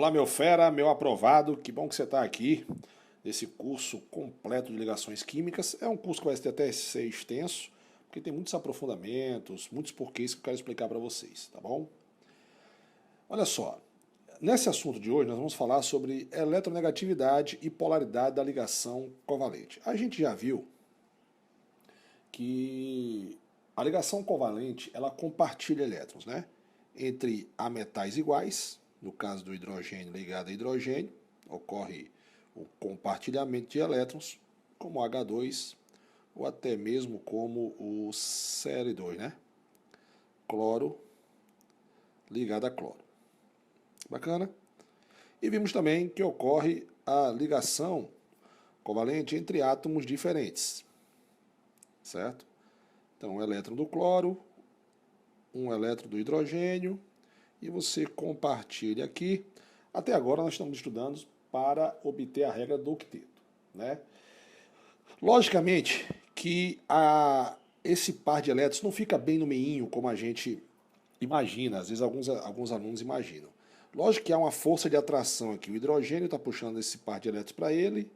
Olá, meu fera, meu aprovado, que bom que você está aqui nesse curso completo de ligações químicas. É um curso que vai até ser extenso, porque tem muitos aprofundamentos, muitos porquês que eu quero explicar para vocês, tá bom? Olha só, nesse assunto de hoje nós vamos falar sobre eletronegatividade e polaridade da ligação covalente. A gente já viu que a ligação covalente ela compartilha elétrons, né? Entre a metais iguais, no caso do hidrogênio ligado a hidrogênio, ocorre o compartilhamento de elétrons, como H2 ou até mesmo como o Cl2, né? Cloro ligado a cloro. Bacana? E vimos também que ocorre a ligação covalente entre átomos diferentes, certo? Então, um elétron do cloro, um elétron do hidrogênio, e você compartilha aqui. Até agora nós estamos estudando para obter a regra do octeto, né? Logicamente que esse par de elétrons não fica bem no meinho como a gente imagina, às vezes alguns alunos imaginam. Lógico que há uma força de atração aqui, o hidrogênio está puxando esse par de elétrons para ele,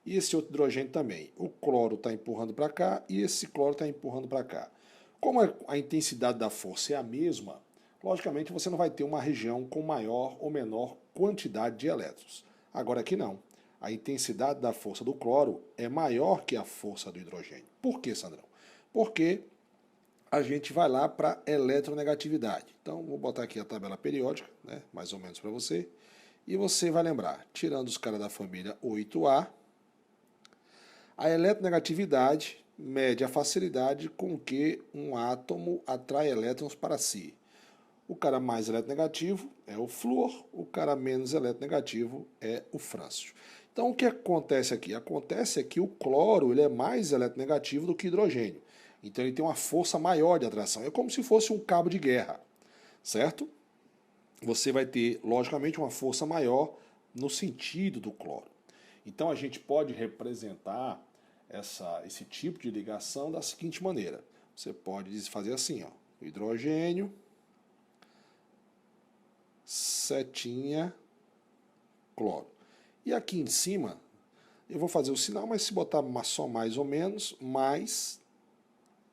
e esse outro hidrogênio também. O cloro está empurrando para cá e esse cloro está empurrando para cá. Como a intensidade da força é a mesma, logicamente você não vai ter uma região com maior ou menor quantidade de elétrons. Agora aqui não. A intensidade da força do cloro é maior que a força do hidrogênio. Por quê, Sandrão? Porque a gente vai lá para eletronegatividade. Então, vou botar aqui a tabela periódica, né, mais ou menos para você. E você vai lembrar, tirando os caras da família 8A, a eletronegatividade mede a facilidade com que um átomo atrai elétrons para si. O cara mais eletronegativo é o flúor, o cara menos eletronegativo é o frâncio. Então o que acontece aqui? Acontece que o cloro ele é mais eletronegativo do que o hidrogênio. Então ele tem uma força maior de atração. É como se fosse um cabo de guerra, certo? Você vai ter, logicamente, uma força maior no sentido do cloro. Então a gente pode representar esse tipo de ligação da seguinte maneira. Você pode fazer assim, ó, o hidrogênio, setinha, cloro. E aqui em cima, eu vou fazer o sinal, mas se botar só mais ou menos, mais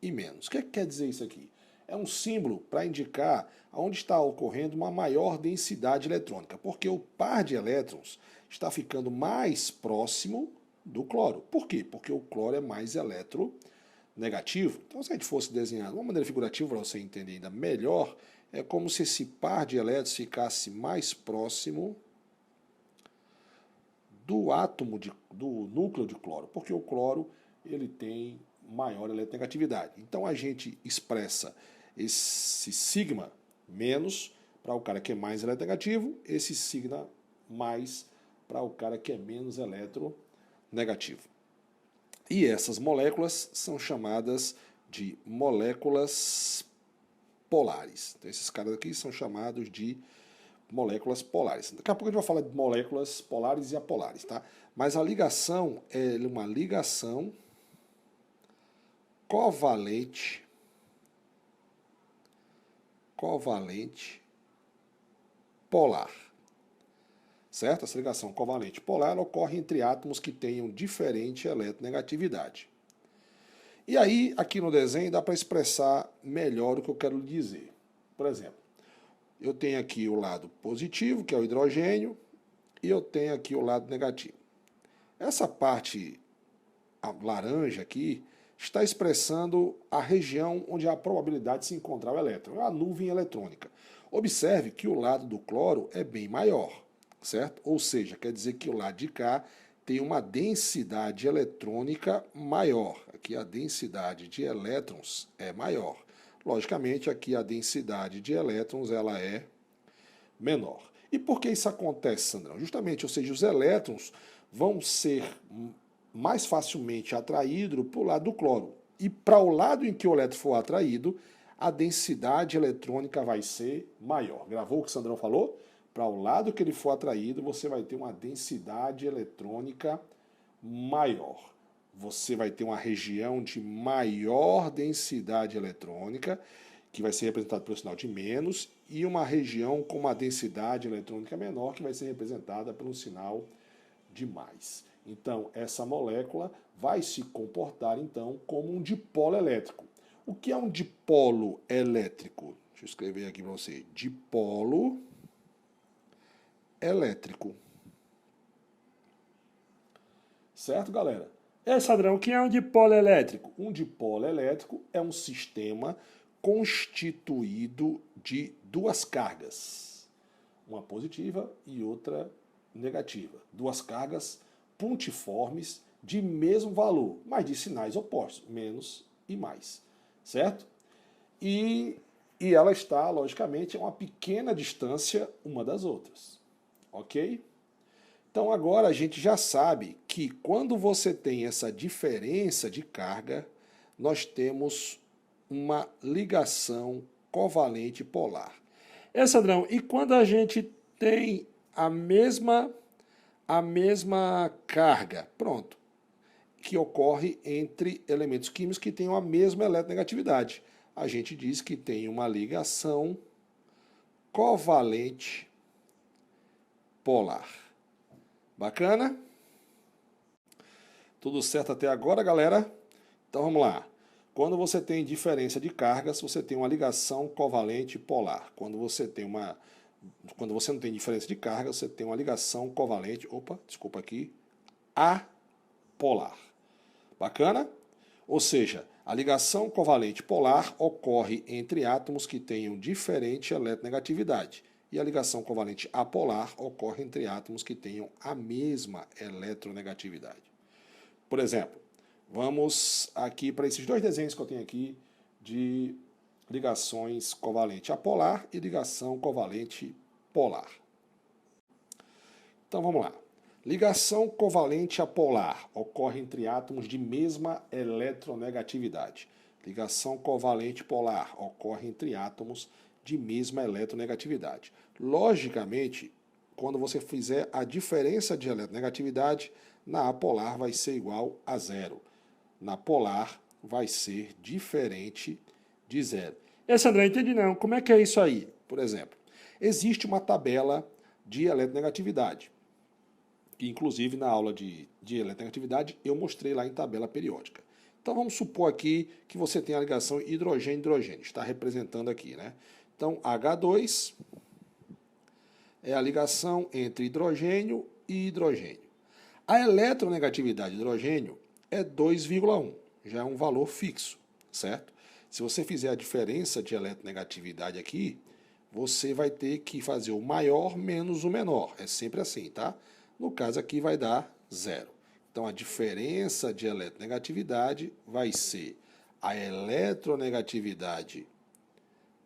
e menos. O que quer dizer isso aqui? É um símbolo para indicar onde está ocorrendo uma maior densidade eletrônica, porque o par de elétrons está ficando mais próximo do cloro. Por quê? Porque o cloro é mais eletronegativo. Então, se a gente fosse desenhar de uma maneira figurativa, para você entender ainda melhor, é como se esse par de elétrons ficasse mais próximo do átomo, do núcleo de cloro, porque o cloro ele tem maior eletronegatividade. Então a gente expressa esse sigma menos para o cara que é mais eletronegativo, esse sigma mais para o cara que é menos eletronegativo. E essas moléculas são chamadas de moléculas polares. Então esses caras aqui são chamados de moléculas polares. Daqui a pouco a gente vai falar de moléculas polares e apolares, tá? Mas a ligação é uma ligação covalente polar, certo? Essa ligação covalente polar ela ocorre entre átomos que tenham diferente eletronegatividade. E aí, aqui no desenho, dá para expressar melhor o que eu quero dizer. Por exemplo, eu tenho aqui o lado positivo, que é o hidrogênio, e eu tenho aqui o lado negativo. Essa parte laranja aqui está expressando a região onde há a probabilidade de se encontrar o elétron, a nuvem eletrônica. Observe que o lado do cloro é bem maior, certo? Ou seja, quer dizer que o lado de cá tem uma densidade eletrônica maior. Aqui a densidade de elétrons é maior. Logicamente, aqui a densidade de elétrons ela é menor. E por que isso acontece, Sandrão? Justamente, ou seja, os elétrons vão ser mais facilmente atraídos para o lado do cloro. E para o lado em que o elétron for atraído, a densidade eletrônica vai ser maior. Gravou o que o Sandrão falou? Para o lado que ele for atraído, você vai ter uma densidade eletrônica maior. Você vai ter uma região de maior densidade eletrônica que vai ser representado pelo sinal de menos, e uma região com uma densidade eletrônica menor, que vai ser representada pelo sinal de mais. Então, essa molécula vai se comportar, então, como um dipolo elétrico. O que é um dipolo elétrico? Deixa eu escrever aqui para você. Dipolo elétrico. Certo, galera? Sadrão, o que é um dipolo elétrico? Um dipolo elétrico é um sistema constituído de duas cargas, uma positiva e outra negativa. Duas cargas pontiformes de mesmo valor, mas de sinais opostos, menos e mais, certo? E ela está, logicamente, a uma pequena distância uma das outras, ok? Então agora a gente já sabe que quando você tem essa diferença de carga, nós temos uma ligação covalente polar. Sadrão, e quando a gente tem a mesma carga, pronto, que ocorre entre elementos químicos que tenham a mesma eletronegatividade, a gente diz que tem uma ligação covalente polar. Bacana? Tudo certo até agora, galera? Então vamos lá. Quando você tem diferença de cargas, você tem uma ligação covalente polar. Quando você não tem diferença de carga, você tem uma ligação covalente, apolar. Bacana? Ou seja, a ligação covalente polar ocorre entre átomos que tenham diferente eletronegatividade. E a ligação covalente apolar ocorre entre átomos que tenham a mesma eletronegatividade. Por exemplo, vamos aqui para esses dois desenhos que eu tenho aqui de ligações covalente apolar e ligação covalente polar. Então vamos lá. Ligação covalente apolar ocorre entre átomos de mesma eletronegatividade. Ligação covalente polar ocorre entre átomos de mesma eletronegatividade. Logicamente, quando você fizer a diferença de eletronegatividade, na apolar vai ser igual a zero. Na polar vai ser diferente de zero. André, entendi não. Como é que é isso aí? Por exemplo, existe uma tabela de eletronegatividade, que inclusive na aula de eletronegatividade eu mostrei lá em tabela periódica. Então vamos supor aqui que você tem a ligação hidrogênio-hidrogênio, está representando aqui, né? Então H2 é a ligação entre hidrogênio e hidrogênio. A eletronegatividade de hidrogênio é 2,1, já é um valor fixo, certo? Se você fizer a diferença de eletronegatividade aqui, você vai ter que fazer o maior menos o menor, é sempre assim, tá? No caso aqui vai dar zero. Então a diferença de eletronegatividade vai ser a eletronegatividade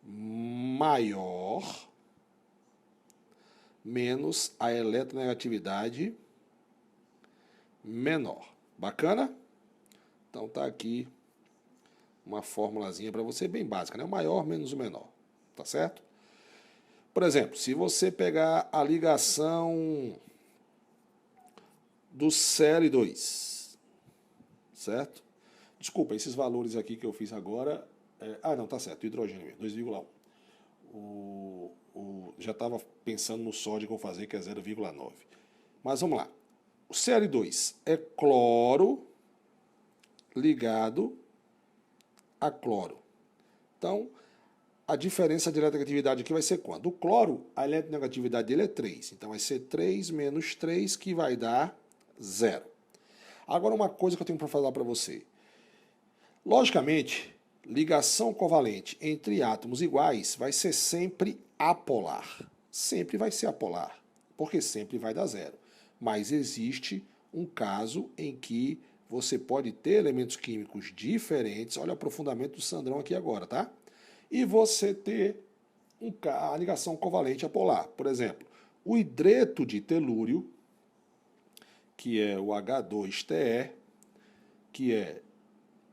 maior menos a eletronegatividade menor. Bacana? Então tá aqui uma formulazinha para você bem básica, né? O maior menos o menor, tá certo? Por exemplo, se você pegar a ligação do Cl2, certo? Desculpa, esses valores aqui que eu fiz agora... não, tá certo, o hidrogênio mesmo, 2,1. Já estava pensando no sódio que eu vou fazer, que é 0,9. Mas vamos lá. O Cl2 é cloro ligado a cloro. Então, a diferença de eletronegatividade aqui vai ser quanto? O cloro, a eletronegatividade dele é 3. Então, vai ser 3 menos 3, que vai dar 0. Agora, uma coisa que eu tenho para falar para você. Logicamente, ligação covalente entre átomos iguais vai ser sempre apolar. Sempre vai ser apolar, porque sempre vai dar 0. Mas existe um caso em que você pode ter elementos químicos diferentes. Olha o aprofundamento do Sandrão aqui agora, tá? E você ter a ligação covalente apolar. Por exemplo, o hidreto de telúrio, que é o H2TE, que é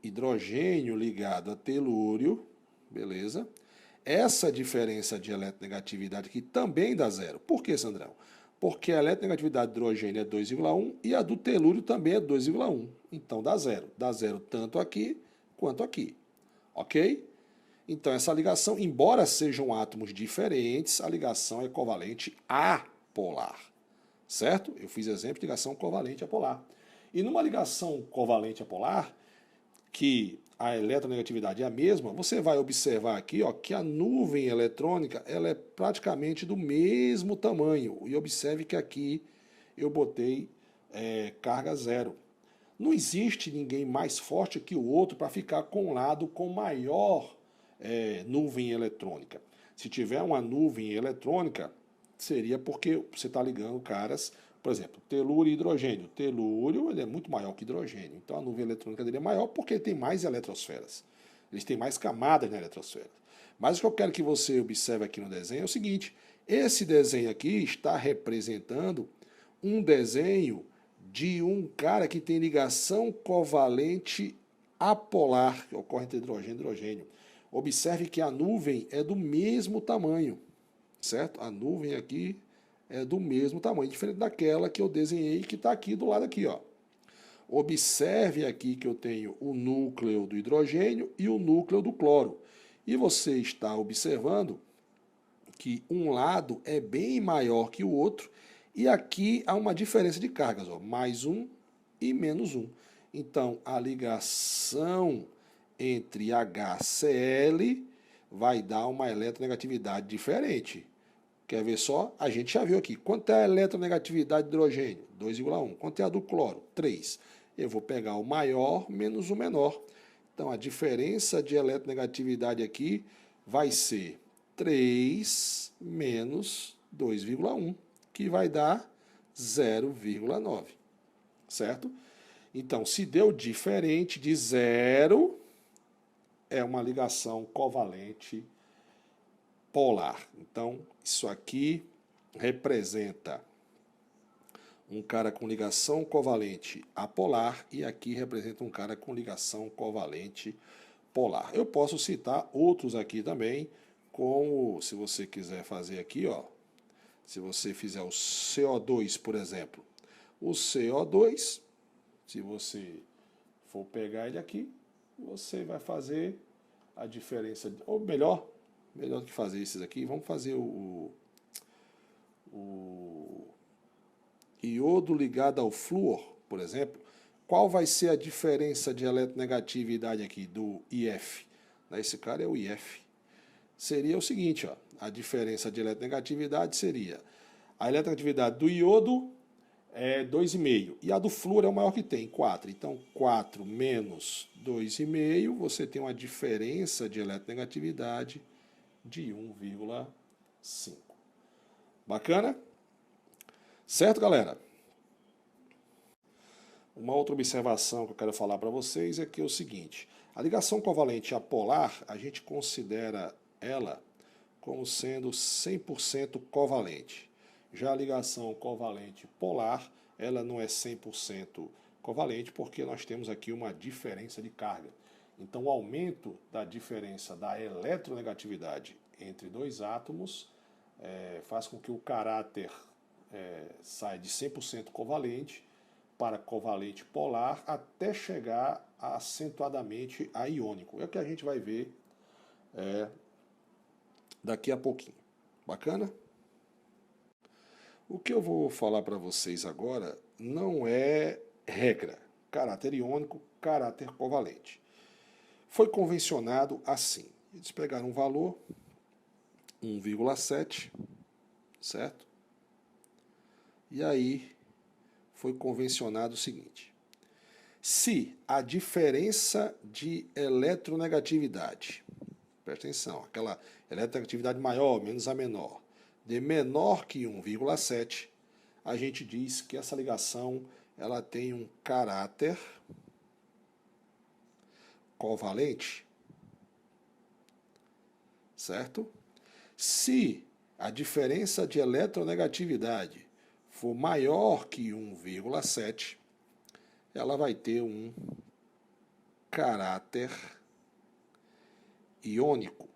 hidrogênio ligado a telúrio, beleza? Essa diferença de eletronegatividade aqui também dá 0. Por que, Sandrão? Porque a eletronegatividade do hidrogênio é 2,1 e a do telúrio também é 2,1. Então dá 0. Dá 0 tanto aqui quanto aqui. Ok? Então, essa ligação, embora sejam átomos diferentes, a ligação é covalente apolar, certo? Eu fiz exemplo de ligação covalente apolar. E numa ligação covalente apolar, que a eletronegatividade é a mesma, você vai observar aqui, ó, que a nuvem eletrônica ela é praticamente do mesmo tamanho. E observe que aqui eu botei carga zero. Não existe ninguém mais forte que o outro para ficar com um lado com maior nuvem eletrônica. Se tiver uma nuvem eletrônica, seria porque você está ligando caras, por exemplo, telúrio e hidrogênio. Telúrio ele é muito maior que hidrogênio, então a nuvem eletrônica dele é maior porque ele tem mais eletrosferas. Eles têm mais camadas na eletrosfera. Mas o que eu quero que você observe aqui no desenho é o seguinte: esse desenho aqui está representando um desenho de um cara que tem ligação covalente apolar, que ocorre entre hidrogênio e hidrogênio. Observe que a nuvem é do mesmo tamanho, certo? A nuvem aqui é do mesmo tamanho, diferente daquela que eu desenhei que está aqui do lado aqui, ó. Observe aqui que eu tenho o núcleo do hidrogênio e o núcleo do cloro. E você está observando que um lado é bem maior que o outro e aqui há uma diferença de cargas, ó, mais um e menos um. Então, a ligação entre HCl vai dar uma eletronegatividade diferente. Quer ver só? A gente já viu aqui. Quanto é a eletronegatividade de hidrogênio? 2,1. Quanto é a do cloro? 3. Eu vou pegar o maior menos o menor. Então, a diferença de eletronegatividade aqui vai ser 3 menos 2,1, que vai dar 0,9. Certo? Então, se deu diferente de 0, é uma ligação covalente polar. Então, isso aqui representa um cara com ligação covalente apolar e aqui representa um cara com ligação covalente polar. Eu posso citar outros aqui também, como se você quiser fazer aqui, ó, se você fizer o CO2, por exemplo. O CO2, se você for pegar ele aqui, você vai fazer a diferença, ou melhor do que fazer esses aqui, vamos fazer o iodo ligado ao flúor, por exemplo. Qual vai ser a diferença de eletronegatividade aqui do IF? Esse cara é o IF. Seria o seguinte, ó, a diferença de eletronegatividade seria a eletronegatividade do iodo é 2,5 e a do flúor é o maior que tem, 4. Então, 4 menos 2,5, você tem uma diferença de eletronegatividade de 1,5. Bacana? Certo, galera? Uma outra observação que eu quero falar para vocês é que é o seguinte: a ligação covalente apolar, a gente considera ela como sendo 100% covalente. Já a ligação covalente polar, ela não é 100% covalente porque nós temos aqui uma diferença de carga. Então, o aumento da diferença da eletronegatividade entre dois átomos faz com que o caráter saia de 100% covalente para covalente polar até chegar acentuadamente a iônico. É o que a gente vai ver daqui a pouquinho. Bacana? O que eu vou falar para vocês agora não é regra. Caráter iônico, caráter covalente. Foi convencionado assim. Eles pegaram um valor, 1,7, certo? E aí foi convencionado o seguinte: se a diferença de eletronegatividade, presta atenção, aquela eletronegatividade maior, menos a menor, de menor que 1,7, a gente diz que essa ligação ela tem um caráter covalente, certo? Se a diferença de eletronegatividade for maior que 1,7, ela vai ter um caráter iônico,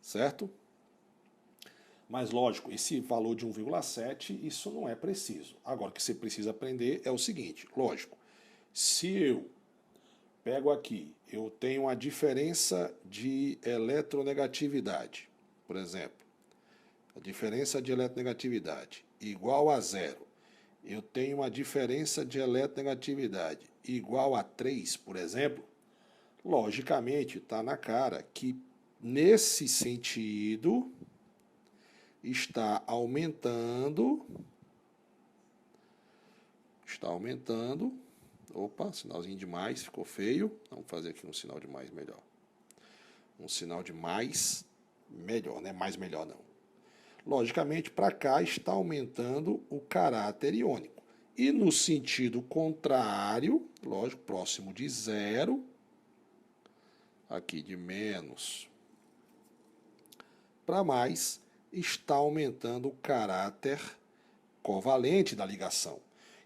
certo? Mas, lógico, esse valor de 1,7, isso não é preciso. Agora, o que você precisa aprender é o seguinte, lógico, se eu pego aqui, eu tenho a diferença de eletronegatividade, por exemplo. A diferença de eletronegatividade igual a zero. Eu tenho uma diferença de eletronegatividade igual a 3, por exemplo. Logicamente, está na cara que, nesse sentido, está aumentando. Opa, sinalzinho de mais, ficou feio. Vamos fazer aqui um sinal de mais melhor. Um sinal de mais melhor, não é mais melhor não. Logicamente, para cá está aumentando o caráter iônico. E no sentido contrário, lógico, próximo de zero, aqui de menos para mais, está aumentando o caráter covalente da ligação.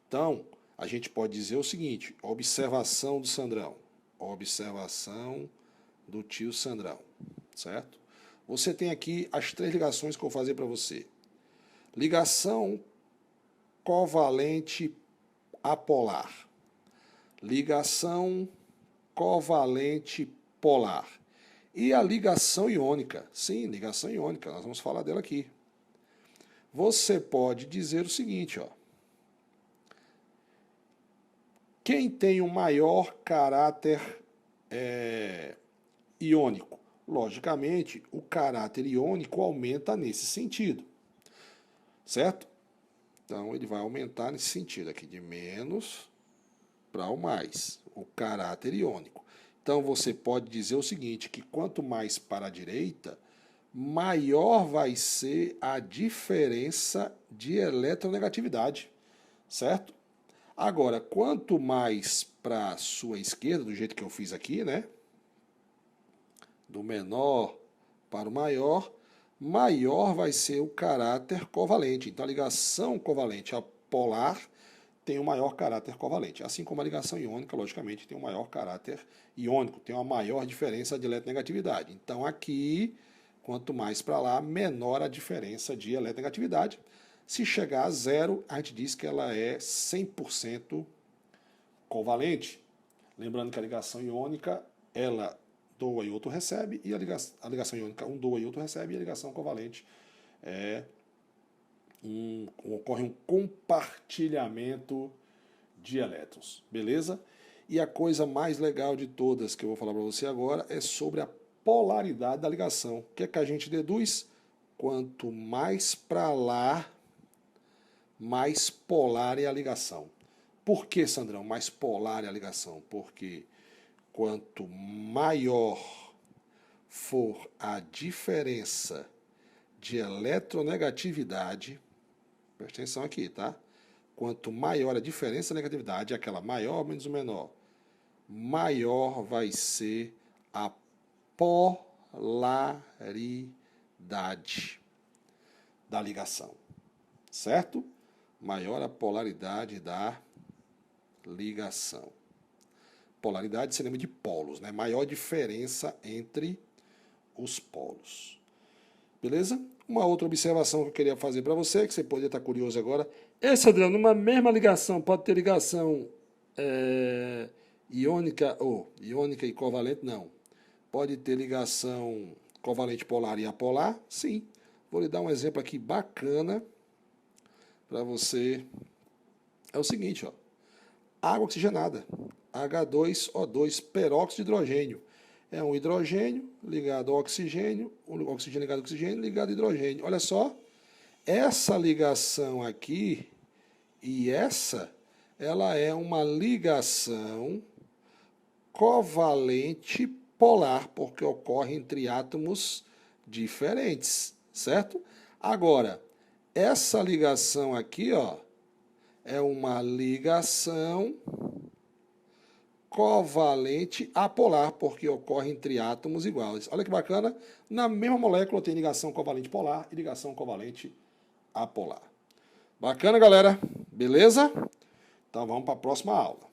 Então, a gente pode dizer o seguinte, observação do Sandrão, observação do tio Sandrão, certo? Você tem aqui as 3 ligações que eu vou fazer para você. Ligação covalente apolar. Ligação covalente polar. E a ligação iônica. Sim, ligação iônica, nós vamos falar dela aqui. Você pode dizer o seguinte, ó. Quem tem o maior caráter iônico? Logicamente, o caráter iônico aumenta nesse sentido, certo? Então, ele vai aumentar nesse sentido aqui, de menos para o mais, o caráter iônico. Então, você pode dizer o seguinte, que quanto mais para a direita, maior vai ser a diferença de eletronegatividade, certo? Agora, quanto mais para a sua esquerda, do jeito que eu fiz aqui, né? Do menor para o maior, maior vai ser o caráter covalente. Então, a ligação covalente apolar tem o maior caráter covalente. Assim como a ligação iônica, logicamente, tem o maior caráter iônico, tem uma maior diferença de eletronegatividade. Então, aqui, quanto mais para lá, menor a diferença de eletronegatividade. Se chegar a zero, a gente diz que ela é 100% covalente. Lembrando que a ligação iônica, ela doa e outro recebe, e a ligação iônica um doa e outro recebe, e a ligação covalente ocorre um compartilhamento de elétrons, beleza? E a coisa mais legal de todas que eu vou falar para você agora é sobre a polaridade da ligação. O que é que a gente deduz? Quanto mais para lá, mais polar é a ligação. Por que, Sandrão, mais polar é a ligação? Porque quanto maior for a diferença de eletronegatividade, presta atenção aqui, tá? Quanto maior a diferença de negatividade, aquela maior menos o menor, maior vai ser a polaridade da ligação, certo? Maior a polaridade da ligação. Polaridade se lembra de polos, né? Maior diferença entre os polos. Beleza? Uma outra observação que eu queria fazer para você, que você poderia estar curioso agora. Esse, Adriano, numa mesma ligação, pode ter ligação iônica e covalente? Não. Pode ter ligação covalente polar e apolar? Sim. Vou lhe dar um exemplo aqui bacana para você. É o seguinte, ó. Água oxigenada, H2O2, peróxido de hidrogênio. É um hidrogênio ligado ao oxigênio, o oxigênio ligado ao oxigênio, ligado ao hidrogênio. Olha só, essa ligação aqui e essa, ela é uma ligação covalente polar, porque ocorre entre átomos diferentes, certo? Agora, essa ligação aqui, ó, é uma ligação covalente apolar, porque ocorre entre átomos iguais. Olha que bacana, na mesma molécula tem ligação covalente polar e ligação covalente apolar. Bacana, galera? Beleza? Então vamos para a próxima aula.